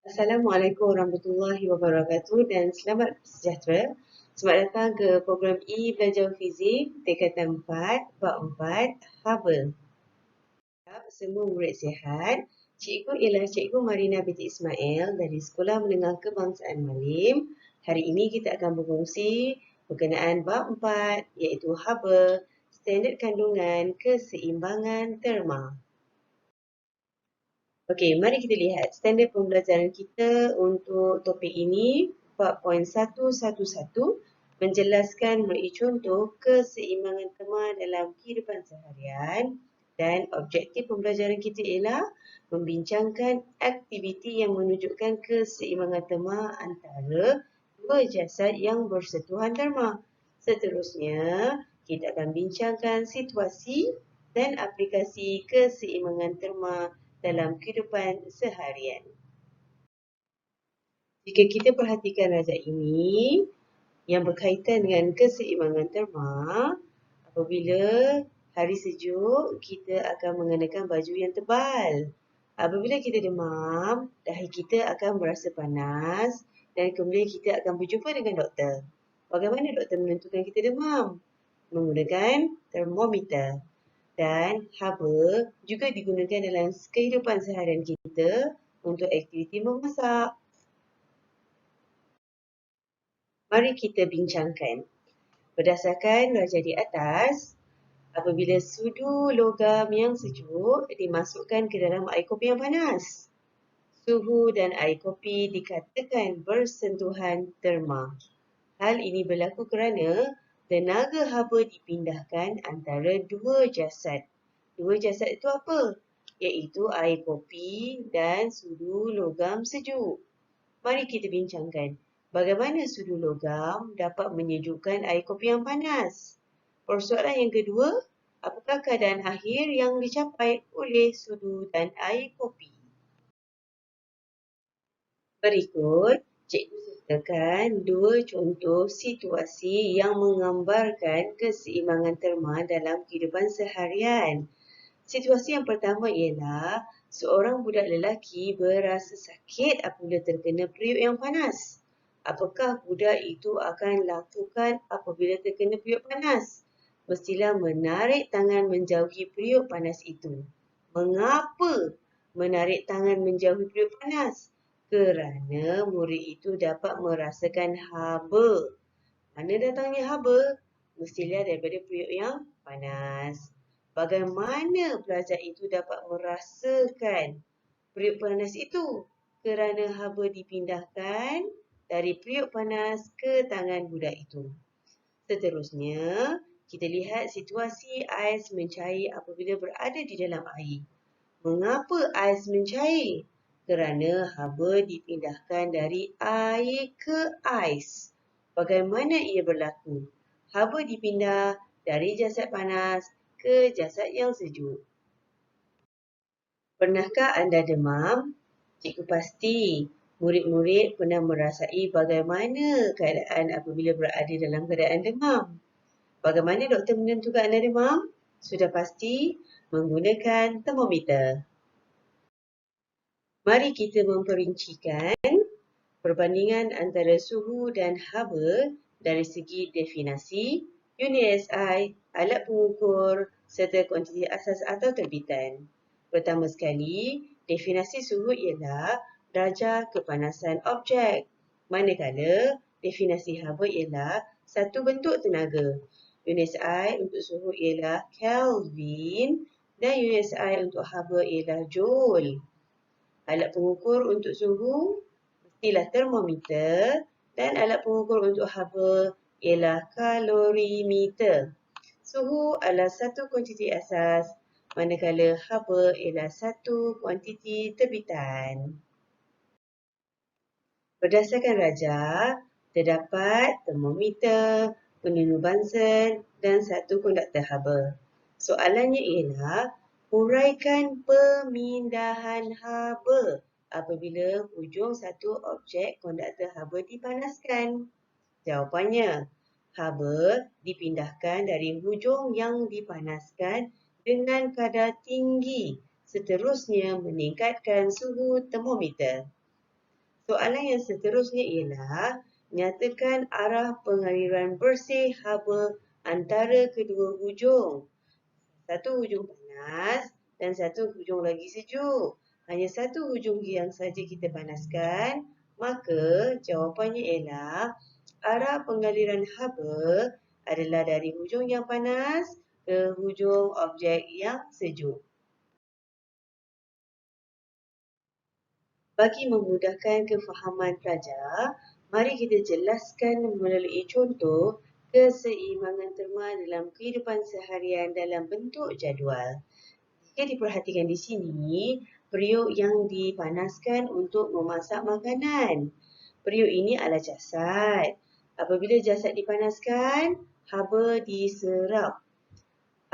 Assalamualaikum warahmatullahi wabarakatuh dan selamat sejahtera. Selamat datang ke program E-Belajar Fizik Tingkatan 4, Bab 4, Haba. Semua murid sihat. Cikgu ialah Cikgu Marina binti Ismail dari Sekolah Menengah Kebangsaan Malim. Hari ini kita akan berkongsi berkenaan Bab 4 iaitu Haba, Standard Kandungan Keseimbangan Terma. Okey, mari kita lihat standard pembelajaran kita untuk topik ini. 4.111 menjelaskan melalui contoh keseimbangan terma dalam kehidupan seharian dan objektif pembelajaran kita ialah membincangkan aktiviti yang menunjukkan keseimbangan terma antara dua jasad yang bersentuhan terma. Seterusnya, kita akan bincangkan situasi dan aplikasi keseimbangan terma dalam kehidupan seharian. Jika kita perhatikan rajak ini yang berkaitan dengan keseimbangan terma, apabila hari sejuk, kita akan mengenakan baju yang tebal. Apabila kita demam, dahi kita akan berasa panas dan kemudian kita akan berjumpa dengan doktor. Bagaimana doktor menentukan kita demam? Menggunakan termometer. Dan haba juga digunakan dalam kehidupan seharian kita untuk aktiviti memasak. Mari kita bincangkan. Berdasarkan rajah di atas, apabila sudu logam yang sejuk dimasukkan ke dalam air kopi yang panas, suhu dan air kopi dikatakan bersentuhan terma. Hal ini berlaku kerana tenaga haba dipindahkan antara dua jasad. Dua jasad itu apa? Iaitu air kopi dan sudu logam sejuk. Mari kita bincangkan bagaimana sudu logam dapat menyejukkan air kopi yang panas. Persoalan yang kedua, apakah keadaan akhir yang dicapai oleh sudu dan air kopi? Berikut, cikgu sertakan dua contoh situasi yang menggambarkan keseimbangan terma dalam kehidupan seharian. Situasi yang pertama ialah seorang budak lelaki berasa sakit apabila terkena periuk yang panas. Apakah budak itu akan lakukan apabila terkena periuk panas? Mestilah menarik tangan menjauhi periuk panas itu. Mengapa menarik tangan menjauhi periuk panas? Kerana murid itu dapat merasakan haba. Mana datangnya haba? Mestilah daripada periuk yang panas. Bagaimana pelajar itu dapat merasakan periuk panas itu? Kerana haba dipindahkan dari periuk panas ke tangan budak itu. Seterusnya, kita lihat situasi ais mencair apabila berada di dalam air. Mengapa ais mencair? Kerana haba dipindahkan dari air ke ais. Bagaimana ia berlaku? Haba dipindah dari jasad panas ke jasad yang sejuk. Pernahkah anda demam? Cikgu pasti murid-murid pernah merasai bagaimana keadaan apabila berada dalam keadaan demam. Bagaimana doktor menentukan anda demam? Sudah pasti menggunakan termometer. Mari kita memperincikan perbandingan antara suhu dan haba dari segi definisi, unit SI, alat pengukur serta kuantiti asas atau terbitan. Pertama sekali, definisi suhu ialah darjah kepanasan objek. Manakala definisi haba ialah satu bentuk tenaga. Unit SI untuk suhu ialah Kelvin dan unit SI untuk haba ialah Joule. Alat pengukur untuk suhu mestilah termometer dan alat pengukur untuk haba ialah kalorimeter. Suhu adalah satu kuantiti asas, manakala haba ialah satu kuantiti terbitan. Berdasarkan rajah, terdapat termometer, penunu Bunsen dan satu konduktor haba. Soalannya ialah, huraikan pemindahan haba apabila hujung satu objek konduktor haba dipanaskan. Jawapannya, haba dipindahkan dari hujung yang dipanaskan dengan kadar tinggi, seterusnya meningkatkan suhu termometer. Soalan yang seterusnya ialah, nyatakan arah pengaliran bersih haba antara kedua hujung. Satu hujung panas dan satu hujung lagi sejuk. Hanya satu hujung yang saja kita panaskan, maka jawapannya ialah arah pengaliran haba adalah dari hujung yang panas ke hujung objek yang sejuk. Bagi memudahkan kefahaman pelajar, mari kita jelaskan melalui contoh keseimbangan terma dalam kehidupan seharian dalam bentuk jadual. Jika diperhatikan di sini, periuk yang dipanaskan untuk memasak makanan. Periuk ini adalah jasad. Apabila jasad dipanaskan, haba diserap.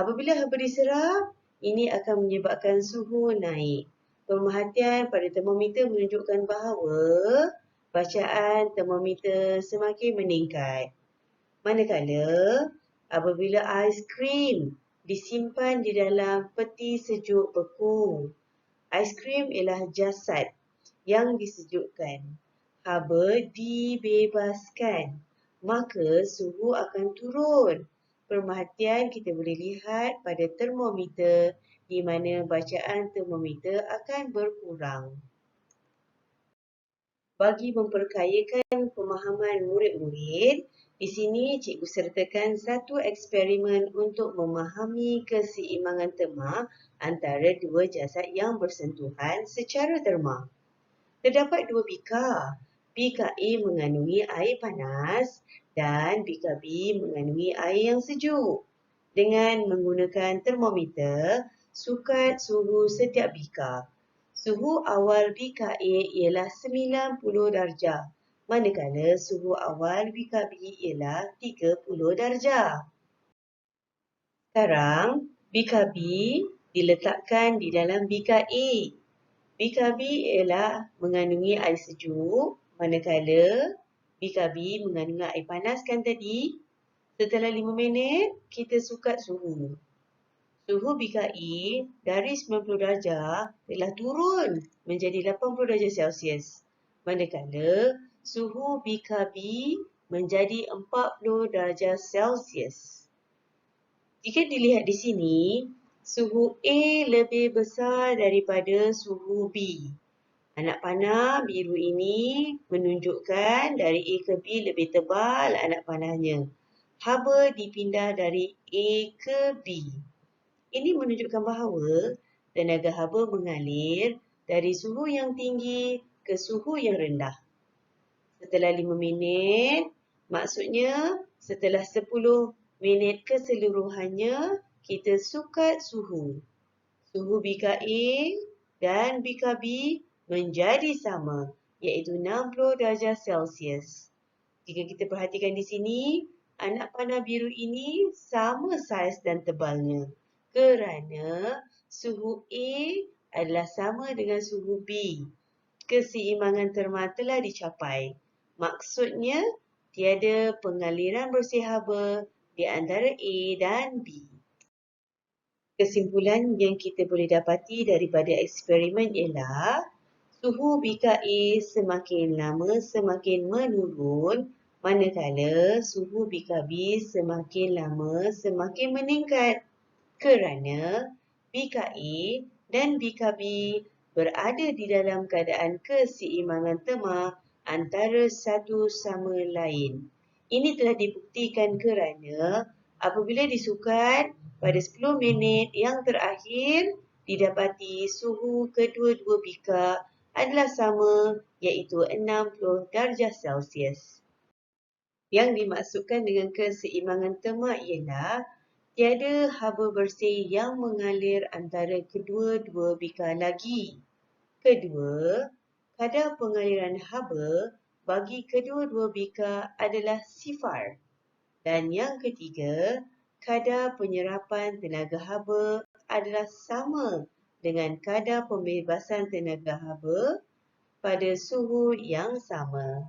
Apabila haba diserap, ini akan menyebabkan suhu naik. Pemerhatian pada termometer menunjukkan bahawa bacaan termometer semakin meningkat. Manakala apabila aiskrim disimpan di dalam peti sejuk beku. Aiskrim ialah jasad yang disejukkan. Haba dibebaskan, maka suhu akan turun. Perhatian kita boleh lihat pada termometer di mana bacaan termometer akan berkurang. Bagi memperkayakan pemahaman murid-murid, di sini cikgu sertakan satu eksperimen untuk memahami keseimbangan terma antara dua jasad yang bersentuhan secara terma. Terdapat dua bikar. Bikar A mengandungi air panas dan bikar B mengandungi air yang sejuk. Dengan menggunakan termometer, sukat suhu setiap bikar. Suhu awal bikar A ialah 90 darjah, manakala suhu awal bikar B ialah 30 darjah. Sekarang, bikar B diletakkan di dalam bikar A. Bikar B ialah mengandungi air sejuk, manakala bikar B mengandungi air panas kan tadi. Setelah 5 minit, kita sukat suhu. Suhu bikar A dari 90 darjah telah turun menjadi 80 darjah Celsius. Manakala suhu bikar B menjadi 40 darjah Celsius. Jika dilihat di sini, suhu A lebih besar daripada suhu B. Anak panah biru ini menunjukkan dari A ke B lebih tebal anak panahnya. Haba dipindah dari A ke B. Ini menunjukkan bahawa tenaga haba mengalir dari suhu yang tinggi ke suhu yang rendah. Setelah 5 minit, maksudnya setelah 10 minit keseluruhannya, kita sukat suhu. Suhu bikar A dan bikar B menjadi sama, iaitu 60 darjah Celsius. Jika kita perhatikan di sini, anak panah biru ini sama saiz dan tebalnya kerana suhu A adalah sama dengan suhu B. Keseimbangan terma telah dicapai. Maksudnya, tiada pengaliran bersih haba di antara A dan B. Kesimpulan yang kita boleh dapati daripada eksperimen ialah suhu bikar A semakin lama semakin menurun, manakala suhu bikar B semakin lama semakin meningkat kerana bikar A dan bikar B berada di dalam keadaan keseimbangan terma antara satu sama lain. Ini telah dibuktikan kerana apabila disukat pada 10 minit yang terakhir, didapati suhu kedua-dua bikar adalah sama, iaitu 60 darjah Celsius. Yang dimaksudkan dengan keseimbangan terma ialah tiada haba bersih yang mengalir antara kedua-dua bikar lagi. Kedua, kadar pengaliran haba bagi kedua-dua bikar adalah sifar. Dan yang ketiga, kadar penyerapan tenaga haba adalah sama dengan kadar pembebasan tenaga haba pada suhu yang sama.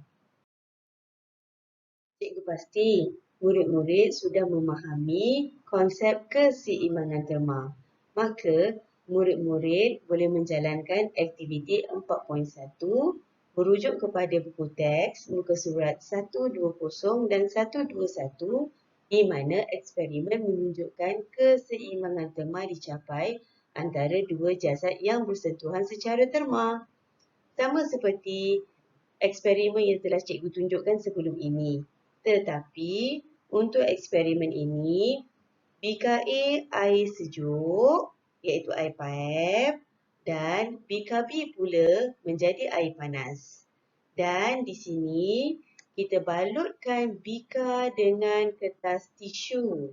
Cikgu pasti murid-murid sudah memahami konsep keseimbangan terma. Maka, murid-murid boleh menjalankan aktiviti 4.1 Merujuk kepada buku teks muka surat 120 dan 121 di mana eksperimen menunjukkan keseimbangan terma dicapai antara dua jasad yang bersentuhan secara terma. Sama seperti eksperimen yang telah cikgu tunjukkan sebelum ini. Tetapi untuk eksperimen ini, bika A air sejuk iaitu air paip dan bika B pula menjadi air panas. Dan di sini kita balutkan bika dengan kertas tisu.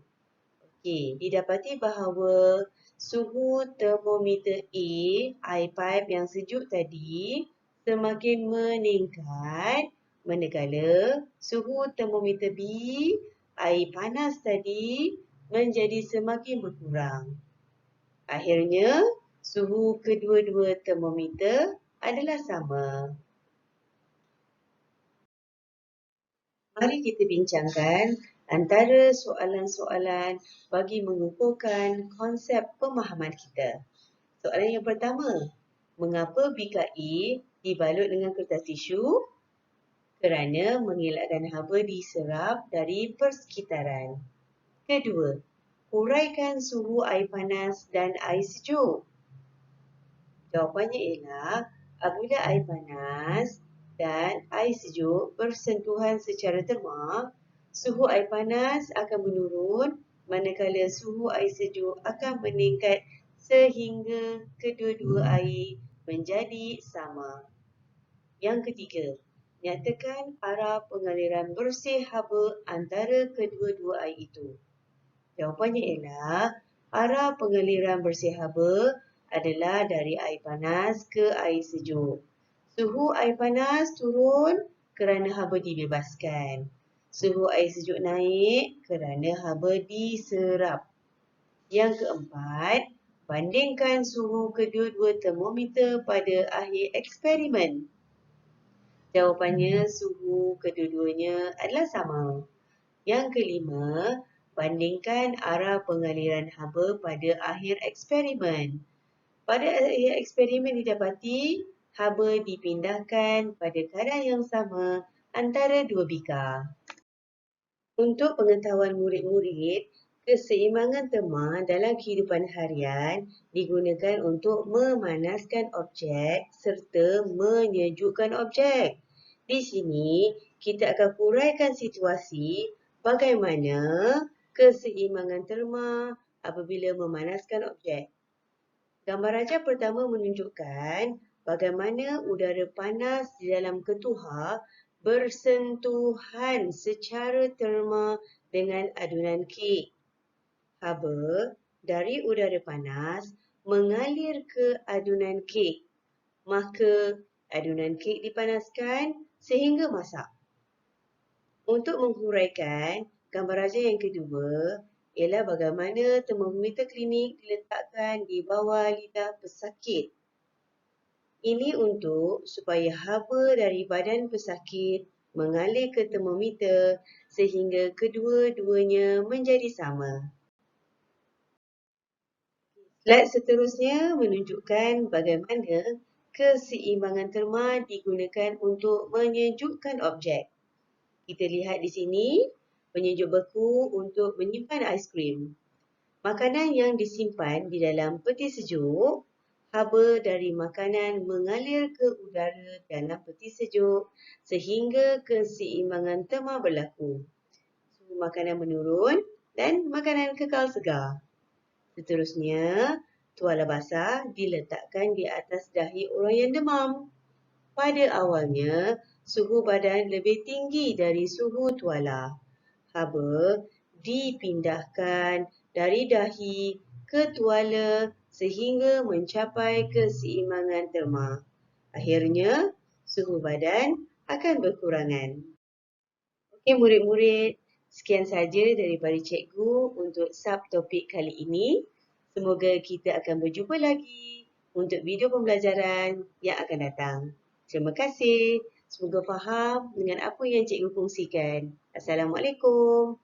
Okey, didapati bahawa suhu termometer A, air paip yang sejuk tadi, semakin meningkat manakala suhu termometer B, air panas tadi, menjadi semakin berkurang. Akhirnya, suhu kedua-dua termometer adalah sama. Mari kita bincangkan antara soalan-soalan bagi mengukuhkan konsep pemahaman kita. Soalan yang pertama, mengapa bika A dibalut dengan kertas tisu? Kerana mengelakkan haba diserap dari persekitaran. Kedua, huraikan suhu air panas dan air sejuk. Jawapannya ialah apabila air panas dan air sejuk bersentuhan secara terma, suhu air panas akan menurun manakala suhu air sejuk akan meningkat sehingga kedua-dua air menjadi sama. Yang ketiga, nyatakan arah pengaliran bersih haba antara kedua-dua air itu. Jawapannya ialah arah pengaliran bersih haba adalah dari air panas ke air sejuk. Suhu air panas turun kerana haba dibebaskan. Suhu air sejuk naik kerana haba diserap. Yang keempat, bandingkan suhu kedua-dua termometer pada akhir eksperimen. Jawapannya suhu kedua-duanya adalah sama. Yang kelima, bandingkan arah pengaliran haba pada akhir eksperimen. Pada akhir eksperimen didapati haba dipindahkan pada kadar yang sama antara dua bika. Untuk pengetahuan murid-murid, keseimbangan terma dalam kehidupan harian digunakan untuk memanaskan objek serta menyejukkan objek. Di sini, kita akan huraikan situasi bagaimana keseimbangan terma apabila memanaskan objek. Gambar rajah pertama menunjukkan bagaimana udara panas di dalam ketuha bersentuhan secara terma dengan adunan kek. Haba dari udara panas mengalir ke adunan kek. Maka adunan kek dipanaskan sehingga masak. Untuk menghuraikan, gambar rajah yang kedua ialah bagaimana termometer klinik diletakkan di bawah lidah pesakit. Ini untuk supaya haba dari badan pesakit mengalir ke termometer sehingga kedua-duanya menjadi sama. Slide seterusnya menunjukkan bagaimana keseimbangan terma digunakan untuk menyejukkan objek. Kita lihat di sini, penyejuk beku untuk menyimpan aiskrim. Makanan yang disimpan di dalam peti sejuk, haba dari makanan mengalir ke udara dalam peti sejuk sehingga keseimbangan terma berlaku. Suhu makanan menurun dan makanan kekal segar. Seterusnya, tuala basah diletakkan di atas dahi orang yang demam. Pada awalnya, suhu badan lebih tinggi dari suhu tuala. Haba dipindahkan dari dahi ke tuala sehingga mencapai keseimbangan terma. Akhirnya, suhu badan akan berkurangan. Okey murid-murid, sekian saja daripada cikgu untuk subtopik kali ini. Semoga kita akan berjumpa lagi untuk video pembelajaran yang akan datang. Terima kasih. Semoga faham dengan apa yang cikgu kongsikan. Assalamualaikum.